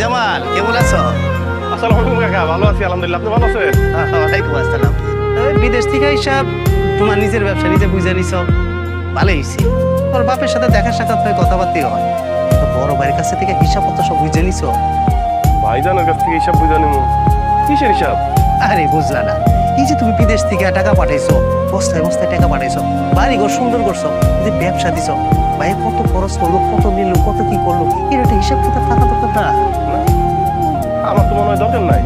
জামাল, কেমন আছো? আসসালামু আলাইকুম কাকা, ভালো আছি আলহামদুলিল্লাহ। আপনি ভালো আছেন? ওয়ালাইকুম আসসালাম। বিদেশ থেকে হিসাব তোমার নিজের ব্যবসা নিজে বুঝে নিছো, ভালোই হয়েছি। তোর বাপের সাথে দেখা সাক্ষাৎ হয়ে কথাবার্তাই হয়। তো বড় ভাইয়ের কাছে থেকে হিসাবপত্র সব বুঝে নিছো? ভাইজানের কাছ থেকে হিসাব বুঝে নিব। কিসের হিসাব? আরে বুঝলা না, এই যে তুমি বিদেশ থেকে টাকা পাঠাইছো, বস্তায় বস্তায় টাকা পাঠাইছো, বাড়ি ঘর সুন্দর করছো, যে ব্যবসা দিছো, ভাই কত খরচ করলো, কত নিল, কত কি করলো, এর একটা হিসাব কিতাব থাকা দরকার না? আমার তো মনে হয় দরকার নাই।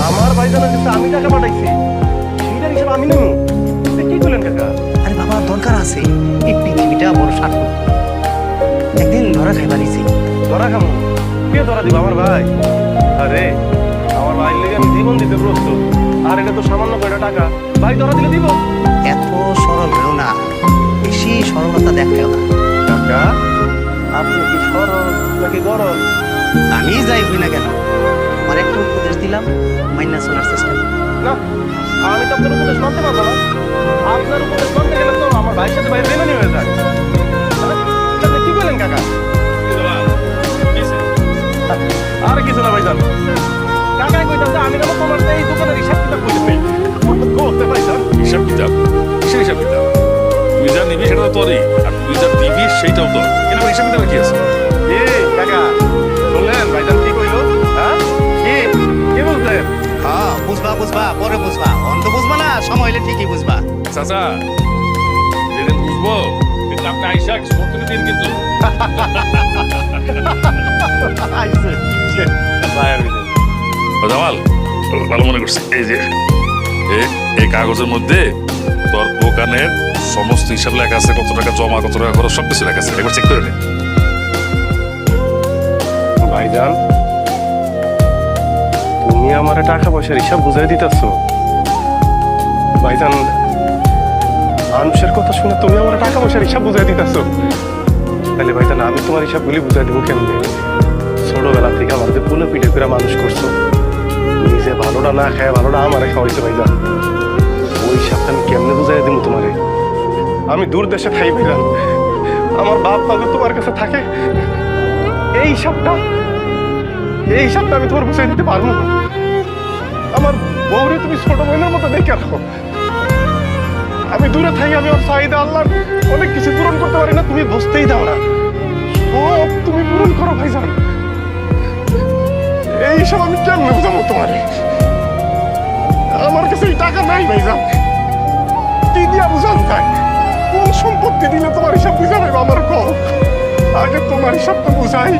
আমার ভাইজানের কাছে আমি টাকা পাঠাইছি, সেইটার হিসাব আমি নেব। কি করলেন কাকা? আরে বাবা, দরকার আছে। এই পৃথিবীটা বড় স্বার্থ। একদিন ধরা খাইবার ইছি। ধরা খামো? কে ধরা দিব? আমার ভাই। আরে আমার ভাইয়ের লেগে আমি জীবন দিতে প্রস্তুত। আর এটা তো সামান্য কয়টা টাকা, ভাই ধরা দিলে দিব। এত সরল হলো না, বেশি সরলতা দেখাও না। কাকা, আপনি কি সরল নাকি গরল? আমি যাই হই না কেন, আমার একটা উপদেশ দিলাম, মাইনা শোনার চেষ্টা করো। না, আমি তো আপনার উপদেশ মানতে পারবো না। আপনার উপদেশ মানতে গেলে তো আমার ভাইয়ের সাথে ভাই বেমানি হয়ে যায়। আপনি কি বলেন কাকা? আর কিছু না ভাইজান, কাকাই কইতাছে আমি কেন তোমার এই দোকানের হিসাব কিতাব কইতে করতে পাইতাম। হিসাব কিতাব? কিসের হিসাব কিতাব? তুই যা নিবি সেটা তো তোরই, আর তুই যা দিবি সেইটাও তোর। কেন হিসাব কিতাব কি আছে? কাকা শুনলেন ভাইজান কি কইলো? হ্যাঁ, কি বলছেন? হ্যাঁ, বুঝবা বুঝবা, পরে বুঝবা। অন্ত বুঝবা না, সময় হলে ঠিকই বুঝবা। চাচা, যেদিন বুঝবো সেদিন আপনি আইসা কিছু করতে দিন কিন্তু। ও জামাল, ভালো মনে করছি। এই যে এই কাগজের মধ্যে তোর দোকানের সমস্ত হিসাব লেখা আছে, কত টাকা জমা, কত টাকা খরচ, সবকিছু লেখা আছে। একবার চেক করে নে। ভাইজান, তুমি আমার টাকা পয়সার হিসাব বুঝাই দিতেছো? ভাইজান, মানুষের কথা শুনে তুমি আমার টাকা পয়সার হিসাব বুঝাই দিতেছো? তাহলে ভাইজান, আমি তোমার হিসাবগুলি বুঝাই দিব কেমনে? ছোটবেলা থেকে আমাদের পুলে পিঠে করে মানুষ করছো, নিজে ভালোটা না খায় ভালোটা আমারে খাওয়াইছো। ভাইজান, ওই হিসাবটা আমি কেমনে বুঝাই দিব তোমারে? আমি দূর দেশে থাই ভাইজান, আমার বাপ মাকে তোমার কাছে থাকে। এই হিসাবটা আমি তোমার বুঝাই দিতে পারবো না। আমার বউরে তুমি ছোট বোনের মতো দেখে রাখো। আমি দূরে থাকি, আমি ওর চাহিদা আল্লাহর অনেক কিছু পূরণ করতে পারি না, তুমি বুঝতেই দাও না। সব তুমি পূরণ করো ভাইজান। এই সব আমি কেমনে বুঝাবো তোমারে? আমার কাছে এই টাকা নাই ভাইজান, কি দিয়া বুঝান যায়? কোন সম্পত্তি দিলে তোমার হিসাব বুঝাবে? আমার কম, আগে তোমার হিসাবটা বুঝাই।